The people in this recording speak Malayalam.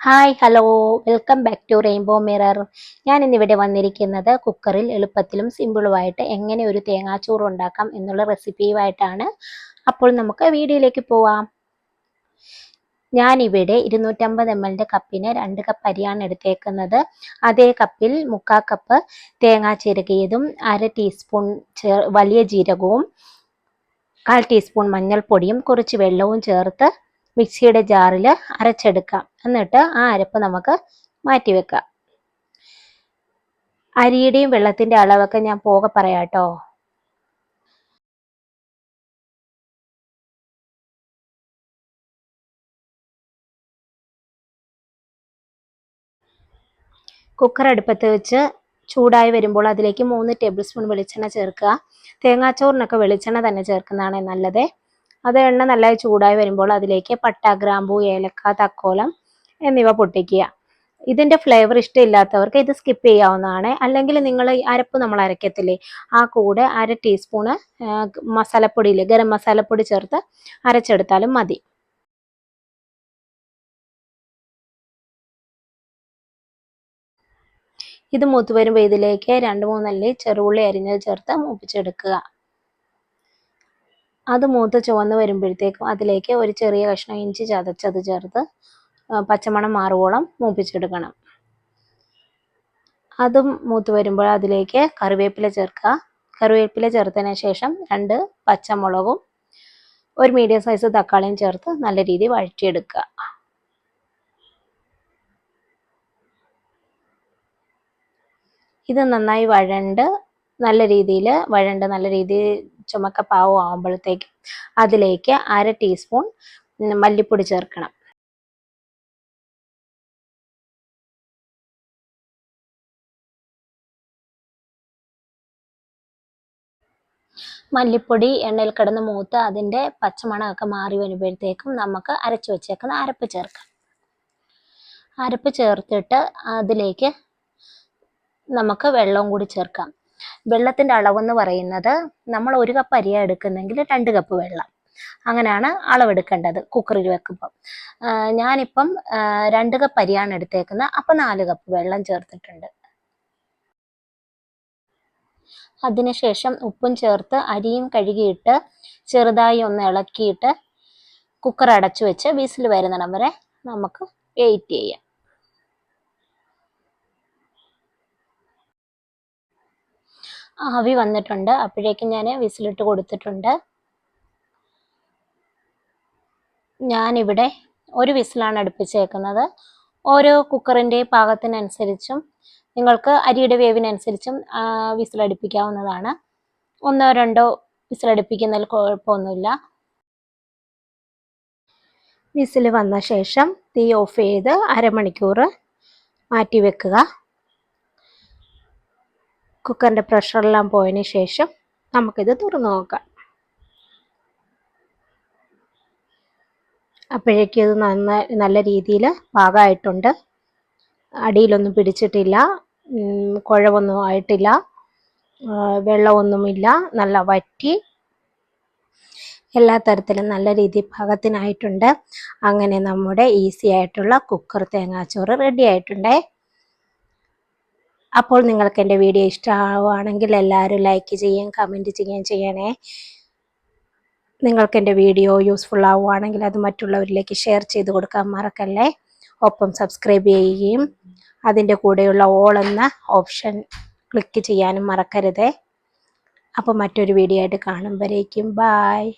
Hi hello welcome back to Rainbow Mirror. ഞാൻ ഇന്നിവിടെ വന്നിരിക്കുന്നത് കുക്കറിൽ എളുപ്പത്തിലും സിമ്പിളുമായിട്ട് എങ്ങനെ ഒരു തേങ്ങാച്ചോറ് ഉണ്ടാക്കാം എന്നുള്ള റെസിപ്പിയുമായിട്ടാണ്. അപ്പോൾ നമുക്ക് വീഡിയോയിലേക്ക് പോവാം. ഞാനിവിടെ 250 ml കപ്പിന് 2 കപ്പ് അരിയാണ് എടുത്തേക്കുന്നത്. അതേ കപ്പിൽ 3/4 കപ്പ് തേങ്ങ ചിരകിയതും 1/2 ടീസ്പൂൺ വലിയ ജീരകവും 1/4 ടീസ്പൂൺ മഞ്ഞൾപ്പൊടിയും കുറച്ച് വെള്ളവും ചേർത്ത് മിക്സിയുടെ ജാറിൽ അരച്ചെടുക്കാം. എന്നിട്ട് ആ അരപ്പ് നമുക്ക് മാറ്റി വെക്കാം. അരിയുടെയും വെള്ളത്തിന്റെ അളവൊക്കെ ഞാൻ പോകെ പറയാട്ടോ. കുക്കർ അടുപ്പത്ത് വെച്ച് ചൂടായി വരുമ്പോൾ അതിലേക്ക് 3 ടേബിൾ സ്പൂൺ വെളിച്ചെണ്ണ ചേർക്കുക. തേങ്ങാച്ചോറിനൊക്കെ വെളിച്ചെണ്ണ തന്നെ ചേർക്കുന്നതാണ് നല്ലത്. അത് എണ്ണ നല്ലതായി ചൂടായി വരുമ്പോൾ അതിലേക്ക് പട്ട, ഗ്രാമ്പൂ, ഏലക്ക, തക്കോലം എന്നിവ പൊട്ടിക്കുക. ഇതിന്റെ ഫ്ലേവർ ഇഷ്ടമില്ലാത്തവർക്ക് ഇത് സ്കിപ്പ് ചെയ്യാവുന്നതാണ്. അല്ലെങ്കിൽ നിങ്ങൾ അരപ്പ് നമ്മൾ അരക്കത്തില്ലേ, ആ കൂടെ 1/2 ടീസ്പൂണ് മസാലപ്പൊടിയില്ലേ, ഗരം മസാലപ്പൊടി ചേർത്ത് അരച്ചെടുത്താലും മതി. ഇത് മൂത്ത് വരുമ്പോൾ ഇതിലേക്ക് 2-3 അല്ലി ചെറുള്ളി അരിഞ്ഞത് ചേർത്ത് മൂപ്പിച്ചെടുക്കുക. അത് മൂത്ത് ചുവന്ന് വരുമ്പോഴത്തേക്കും അതിലേക്ക് ഒരു ചെറിയ കഷ്ണം ഇഞ്ചി ചതച്ചത് ചേർത്ത് പച്ചമണം മാറുവോളം മൂപ്പിച്ചെടുക്കണം. അതും മൂത്ത് വരുമ്പോൾ അതിലേക്ക് കറിവേപ്പില ചേർക്കുക. കറിവേപ്പില ചേർത്തതിന് ശേഷം 2 പച്ചമുളകും 1 മീഡിയം സൈസ് തക്കാളിയും ചേർത്ത് നല്ല രീതിയിൽ വഴറ്റിയെടുക്കുക. ഇത് നന്നായി നല്ല രീതിയിൽ ചുമക്ക പാകം ആകുമ്പോഴത്തേക്കും അതിലേക്ക് 1/2 ടീസ്പൂൺ മല്ലിപ്പൊടി ചേർക്കണം. മല്ലിപ്പൊടി എണ്ണയിൽ കിടന്ന് മൂത്ത് അതിൻ്റെ പച്ചമണമൊക്കെ മാറി വരുമ്പോഴത്തേക്കും നമുക്ക് അരച്ചു വെച്ചേക്കുന്ന അരപ്പ് ചേർക്കാം. അരപ്പ് ചേർത്തിട്ട് അതിലേക്ക് നമുക്ക് വെള്ളവും കൂടി ചേർക്കാം. വെള്ളത്തിൻ്റെ അളവെന്ന് പറയുന്നത് നമ്മൾ 1 കപ്പ് അരിയാണ് എടുക്കുന്നെങ്കിൽ 2 കപ്പ് വെള്ളം, അങ്ങനെയാണ് അളവെടുക്കേണ്ടത് കുക്കറിൽ വെക്കുമ്പോൾ. ഞാനിപ്പം 2 കപ്പ് അരിയാണ് എടുത്തേക്കുന്നത്, അപ്പം 4 കപ്പ് വെള്ളം ചേർത്തിട്ടുണ്ട്. അതിനുശേഷം ഉപ്പും ചേർത്ത് അരിയും കഴുകിയിട്ട് ചെറുതായി ഒന്ന് ഇളക്കിയിട്ട് കുക്കർ അടച്ചു വെച്ച് വിസിൽ വരുന്നിടം വരെ നമുക്ക് വെയിറ്റ് ചെയ്യാം. ആവി വന്നിട്ടുണ്ട്, അപ്പോഴേക്കും ഞാൻ വിസിലിട്ട് കൊടുത്തിട്ടുണ്ട്. ഞാനിവിടെ 1 വിസിലാണ് അടുപ്പിച്ചേക്കുന്നത്. ഓരോ കുക്കറിൻ്റെ പാകത്തിനനുസരിച്ചും നിങ്ങൾക്ക് അരിയുടെ വേവിനനുസരിച്ചും വിസിലടുപ്പിക്കാവുന്നതാണ്. 1-2 വിസിലടുപ്പിക്കുന്നതിൽ കുഴപ്പമൊന്നുമില്ല. വിസിൽ വന്ന ശേഷം തീ ഓഫ് ചെയ്ത് അരമണിക്കൂർ മാറ്റി വെക്കുക. കുക്കറിൻ്റെ പ്രഷറെല്ലാം പോയതിന് ശേഷം നമുക്കിത് തുറന്നു നോക്കാം. അപ്പോഴേക്കും ഇത് നല്ല രീതിയിൽ പാകമായിട്ടുണ്ട്. അടിയിലൊന്നും പിടിച്ചിട്ടില്ല, കുഴവൊന്നും ആയിട്ടില്ല, വെള്ളമൊന്നുമില്ല, നല്ല വറ്റി എല്ലാ തരത്തിലും നല്ല രീതിയിൽ പാകത്തിനായിട്ടുണ്ട്. അങ്ങനെ നമ്മുടെ ഈസി ആയിട്ടുള്ള കുക്കർ തേങ്ങാച്ചോറ് റെഡി ആയിട്ടുണ്ട്. അപ്പോൾ നിങ്ങൾക്ക് എൻ്റെ വീഡിയോ ഇഷ്ടമാവുകയാണെങ്കിൽ എല്ലാവരും ലൈക്ക് ചെയ്യുകയും കമൻറ്റ് ചെയ്യുകയും ചെയ്യണേ. നിങ്ങൾക്ക് എൻ്റെ വീഡിയോ യൂസ്ഫുൾ ആവുകയാണെങ്കിൽ അത് മറ്റുള്ളവരിലേക്ക് ഷെയർ ചെയ്ത് കൊടുക്കാൻ മറക്കല്ലേ. ഒപ്പം സബ്സ്ക്രൈബ് ചെയ്യുകയും അതിൻ്റെ കൂടെയുള്ള ഓൾ എന്ന ഓപ്ഷൻ ക്ലിക്ക് ചെയ്യാനും മറക്കരുതേ. അപ്പോൾ മറ്റൊരു വീഡിയോ ആയിട്ട് കാണുമ്പോഴേക്കും ബായ്.